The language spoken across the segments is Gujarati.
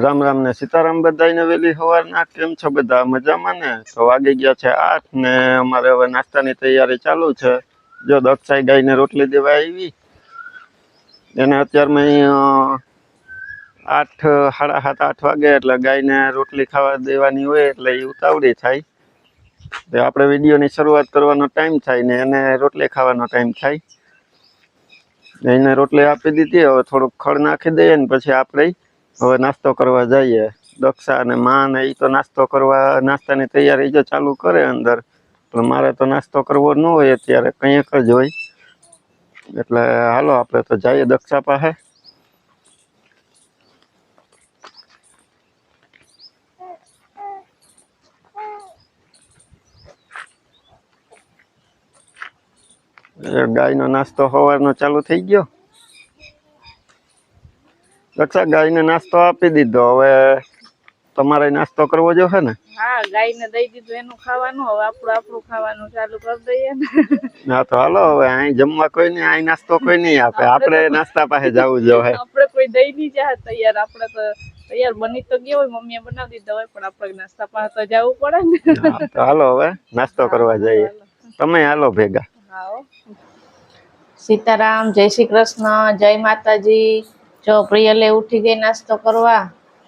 રામ રામ ને સીતારામ બધાને વેલી સવારના કેમ છો બધા મજામાં ને? તો વાગી ગયા છે 8 ને અમારે હવે નાસ્તાની તૈયારી ચાલુ છે. જો દક્ષાઈ ગાયને રોટલી દેવા આવી એને અત્યારમાં 8 સાડા 7 8 વાગે એટલે ગાયને રોટલી ખાવા દેવાની હોય એટલે એ ઉતાવળી થાય. તો આપણે વિડીયોની શરૂઆત કરવાનો ટાઈમ થાય ને એને રોટલી ખાવાનો ટાઈમ થાય. એને રોટલી આપી દીધી, હવે થોડુંક ખડ નાખી દઈએ ને પછી આપણે હવે નાસ્તો કરવા જઈએ. દક્ષા અને માં ને એ તો નાસ્તો કરવા નાસ્તાની તૈયારી જો ચાલુ કરે અંદર, પણ મારે તો નાસ્તો કરવો ન હોય અત્યારે, કંઈક જ હોય. એટલે હાલો આપણે તો જઈએ દક્ષા પાસે. ગાયનો નાસ્તો સવારનો ચાલુ થઈ ગયો. દક્ષા ગાયને નાસ્તો આપી દીધો, હવે તમારે નાસ્તો કરવો જોઈએ ને? હા, ગાયને દઈ દીધું એનું ખાવાનું, હવે આપણું ખાવાનું ચાલુ કરી દઈએ ને. હા તો હાલો, હવે અહીં જમવા કોઈ નહીં, અહીં નાસ્તો કોઈ નહીં આપે, આપણે નાસ્તા પાસે જવું જોઈએ. આપણે કોઈ દઈ નહીં જાય તૈયાર, આપણે તો તૈયાર બની તો ગયો હોય, મમ્મીએ બનાવી દીધો હોય, પણ આપણે નાસ્તા પાસે તો જવું પડે ને. તો હાલો હવે નાસ્તો કરવા જઈએ, તમે હાલો ભેગા. સીતારામ, જય શ્રી કૃષ્ણ, જય માતાજી. જો પ્રિયલે ઉઠી ગઈ નાસ્તો કરવા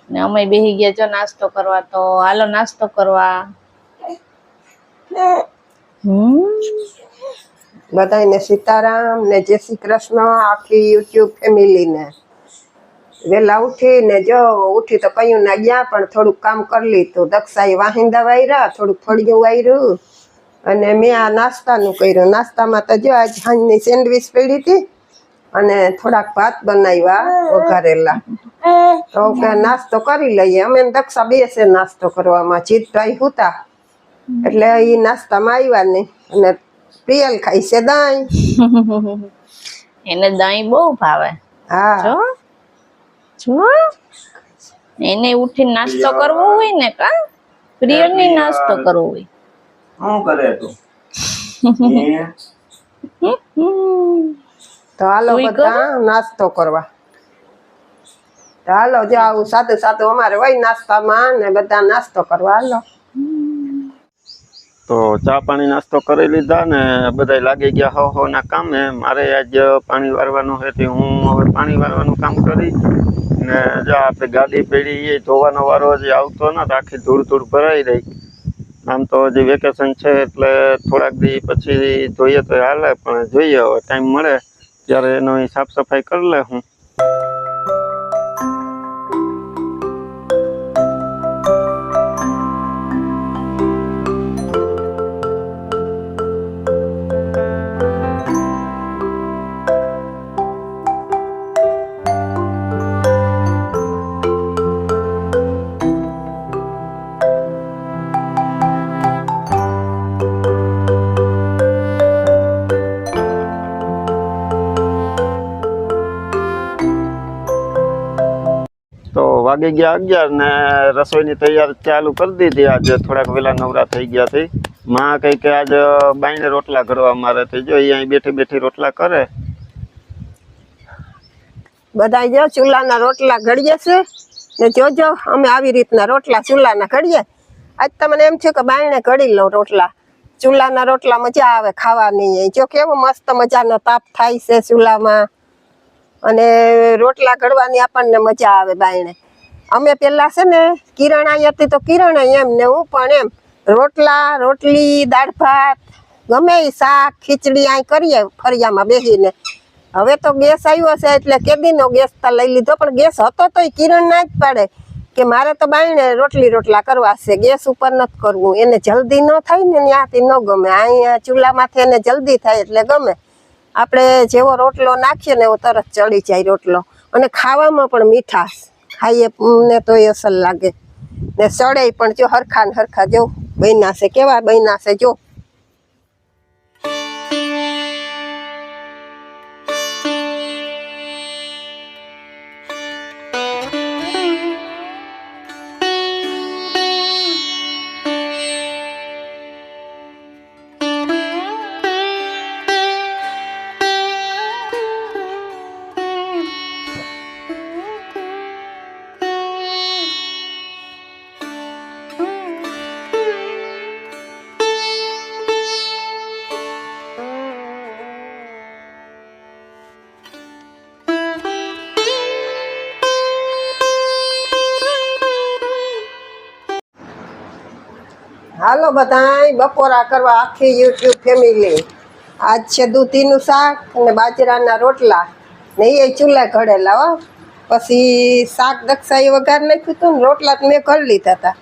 ને અમે બેહી ગયા જો નાસ્તો કરવા, તો હાલો નાસ્તો કરવા. બધાને સીતારામ ને જય શ્રી કૃષ્ણ, આખી યુટ્યુબ ફેમિલીને. વેલા ઉઠીને જો ઉઠી તો કયું ના ગયા, પણ થોડુંક કામ કરી લીધું. દક્ષાએ વાહિંદા વાયરા, થોડુંક ફળિયું વાયર્યું અને મેં આ નાસ્તાનું કર્યું. નાસ્તામાં તો જો આજ સાંજની સેન્ડવીચ પડી હતી અને થોડાક ભાત બનાવ્યા વઘારેલા. તો કે નાસ્તો કરી લઈએ. અમે દક્ષા બેસે નાસ્તો કરવામાં, જીતભાઈ હતા એટલે એ નાસ્તામાં આવ્યા નહીં. અને પ્રિયલ ખાઈ છે દહીં. એને દહીં બહુ ભાવે. હા જો એને ઉઠીને નાસ્તો કરવો હોય ને, કા પ્રિયલની નાસ્તો કરવો હોય. શું કરે તું? તો હાલો બધા નાસ્તો કરવા. તો હાલો જો આવું સાદું સાદું અમારે હોય નાસ્તામાં ને બધા નાસ્તો કરવા હાલો. તો ચા પાણી નાસ્તો કરી લીધા ને બધા લાગી ગયા હો ના કામે. મારે આજ પાણી વારવાનું છે, હું હવે પાણી વારવાનું કામ કરી ને જો આપણે ગાડી પડી એ ધોવાનો વારો હજી આવતો નથી, આખી ધૂળ ધૂળ ભરાઈ રહી. આમ તો હજી વેકેશન છે એટલે થોડાક દી પછી ધોઈએ તો હાલે, પણ જોઈએ હવે ટાઈમ મળે ત્યારે એનો સાફ સફાઈ કરી લે હું. વાગી ગયા 11 ને રસોઈની તૈયારી ચાલુ કરી દીધી. આજે થોડાક વેલા નવરા થઈ ગયા હતી. માં કઈ કે આજ બાઈને રોટલા કરવા મારે થઈ, જો અહીં બેઠી બેઠી રોટલા કરે. બધા જો ચૂલાના રોટલા ઘડીએ છે ને જોજો અમે આવી રીતના રોટલા ચૂલાના ઘડીએ. આજ તમને એમ થયું કે બાયણે ઘડી લઉં રોટલા. ચૂલાના રોટલા મજા આવે ખાવાની. જો કેવો મસ્ત મજાનો તાપ થાય છે ચૂલામાં, અને રોટલા ઘડવાની આપણને મજા આવે બાયણે. અમે પેલા છે ને કિરણા હતી તો કિરણા એમ ને હું પણ એમ રોટલી દાળ ભાત ગમે એ શાક ખીચડી અહીં કરીએ ફરિયામાં બેસીને. હવે તો ગેસ આવ્યો છે એટલે કેદીનો ગેસ તો લઈ લીધો, પણ ગેસ હતો તો એ કિરણ ના જ પાડે કે મારે તો બાયણે રોટલા કરવા છે, ગેસ ઉપર નથી કરવું. એને જલ્દી ન થાય ને ત્યાંથી ન ગમે. અહીંયા ચૂલામાંથી એને જલ્દી થાય એટલે ગમે. આપણે જેવો રોટલો નાખીએ ને એવો તરત ચડી જાય રોટલો, અને ખાવામાં પણ મીઠાશ ખાઈએ ને તો એ અસર લાગે ને સડે પણ. જો હરખા ને હરખા જો બન્યા છે, કેવા બન્યા છે જો. હાલો બધાય બપોરા કરવા આખી યુટ્યુબ ફેમિલી. આજ છે દૂધીનું શાક અને બાજરાના રોટલા ને એ ચૂલા ઘડેલા હો. પછી શાક દક્ષાઈ વઘાર નાખ્યું હતું ને રોટલા તો મેં કરી લીધા હતા.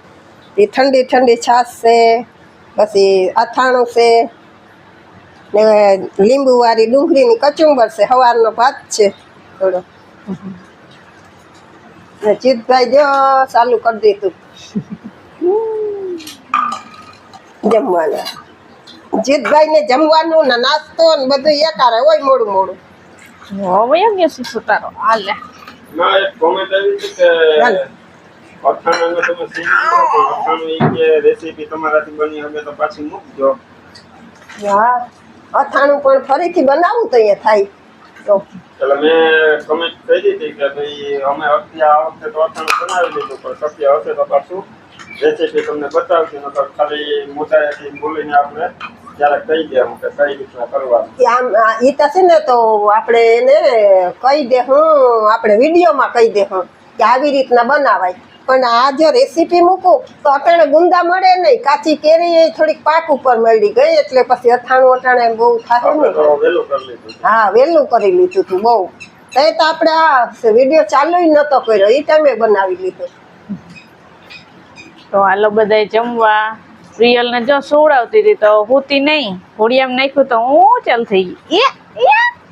એ ઠંડી ઠંડી છાશ છે, પછી અથાણું છે ને લીંબુવાળી ડુંગળીની કચુંબર છે, સવારનો ભાત છે થોડો. ને જીતભાઈ જો ચાલુ કરી દીધું જમવાનું. જીતભાઈ ને જમવાનું ને નાસ્તો ને બધું એકારે હોય મોડું મોડું. હવે એમ કે સુતારો હાલે. ના એક કોમેન્ટ આવી હતી કે અથાણાનો તમે અથાણું ઈ કે રેસીપી તમારાથી બની હવે તો પાછી મૂકજો. હા, અથાણું પણ ફરીથી બનાવું તો અહીંયા થાય તો. એટલે મેં કમેન્ટ કરી હતી કે ભાઈ અમે આ વખતે તો અથાણું બનાવી લીધું, પણ શક્ય હશે તો પાછું રેસીપી તમને બતાવશું. નકર ખાલી મોટાથી બોલીને આપણે ક્યારેક કહી દેવું કે કઈ રીતના કરવાનું. ઈ તો છે ને તો આપણે એને કહી દે, હું આપણે વિડીયોમાં કહી દે હું કે આવી રીતના બનાવાય. પણ આ જો રેસીપી મૂકું તો અટાણે ગુંદા મળે નહીં, કાચી કેરી એ થોડીક પાક ઉપર મળી ગઈ એટલે પછી અથાણું અટાણે બહુ થાય આપણે નહીં. તો વહેલું કરી લીધું. હા, વહેલું કરી લીધું હતું બહુ. તો આપણે આ વિડીયો ચાલુ ય નહોતો કર્યો, એ ટાઈમે બનાવી લીધું. તો હાલો બધાય જમવા. પ્રિયલ ને જો સોવડાવતી હતી તો હુતી નહીં, ઘોડિયામાં નાખ્યું તો હું ચાલ થઈ ગઈ.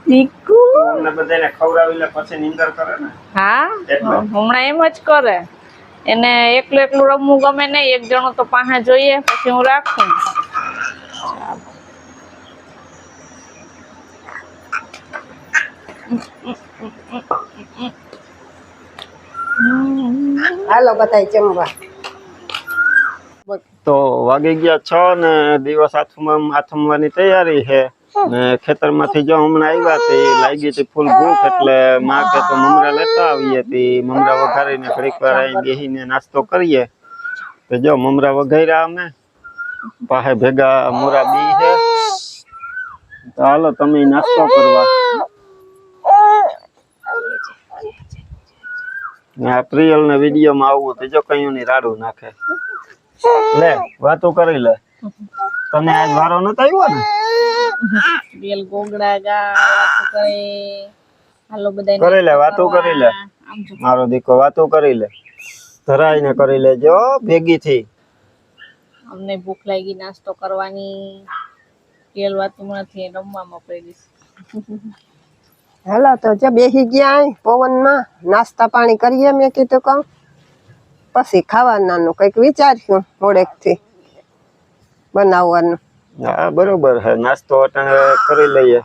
દીકુ અમને બધાને ખવડાવી લે પછી નીંદર કરે ને. હા, એટલે. હમણાં એમ જ કરે. એને એકલું એકલું રમવું ગમે નહીં, એક જણું તો પાસે જોઈએ પછી હું રાખું. હાલો બધાય જમવા. તો વાગી ગયા 6 ને દિવસ આથમવાની તૈયારી છે. ને ખેતરમાંથી જો હમણાં આવ્યા તે લાગી હતી ફૂલ ભૂખ, એટલે માં કે તો મમરા લેતા આવીએ. તે મમરા વઘારીને ઘડીક વાર અહીં બેસીને નાસ્તો કરીએ. તો જો મમરા વઘાર્યા અમે, પાસે ભેગા મોરા બી છે. તો હાલો તમે નાસ્તો કરવા. ને આ પ્રિયલ ને વિડીયોમાં આવવું તો જો કયું ની રાડું નાખે. લે વાતો કરી લે. તને આજ વારો નતો આવ્યો ને? પ્રિયલ ગોગડા ગા વાતો કરે. હાલો બધાય કરી લે, વાતો કરી લે. મારો દીકરો વાતો કરી લે, ધરાઈને કરી લે જો ભેગી થી. અમને ભૂખ લાગી નાસ્તો કરવાની. પ્રિયલ વાતું નથી, રમવામાં પડી. હાલો તો જો બેસી ગયા અહીં પવનમાં, નાસ્તા પાણી કરીએ. મેં કીધું કહું પછી ખાવાનાનું કંઈક વિચાર્યું મોડેકથી બનાવવાનું. હા બરોબર હે, નાસ્તો અટાણે કરી લઈએ.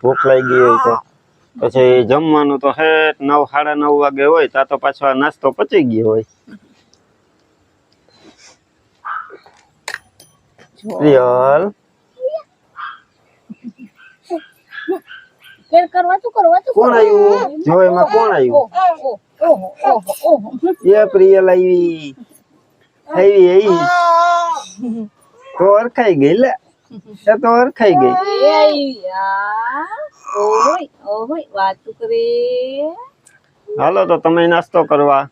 ભૂખ લાગી હોય તો પછી જમવાનું તો હે 9 સાડા 9 વાગે હોય, ત્યાં તો પાછો આ નાસ્તો પચી ગયો હોય. પ્રિયલ કોણ આવ્યું? જો એમાં કોણ આવ્યું? એ પ્રિયલ આવી. તો અરખાઈ ગઈ લે, એ તો અરખાઈ ગઈ. હાલો તો તમે નાસ્તો કરવા.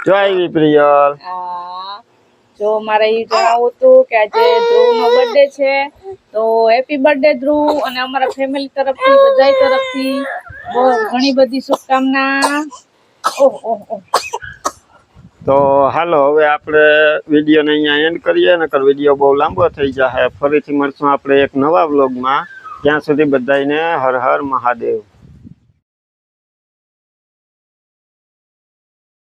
જો આવી પ્રિયલ. જો મારે એ જણાવવું હતું કે આજે ધ્રુવનો બર્થડે છે, તો હેપી બર્થડે ધ્રુવ. અને અમારા ફેમિલી તરફથી બધાય તરફથી બહુ ઘણી બધી શુભકામના. તો હાલો હવે આપણે વિડીયોને અહીંયા એન્ડ કરીએ. નકર વિડીયો બહુ લાંબો થઈ જાય. ફરીથી મળશું આપણે એક નવા વ્લોગમાં. ત્યાં સુધી બધાને હર હર મહાદેવ.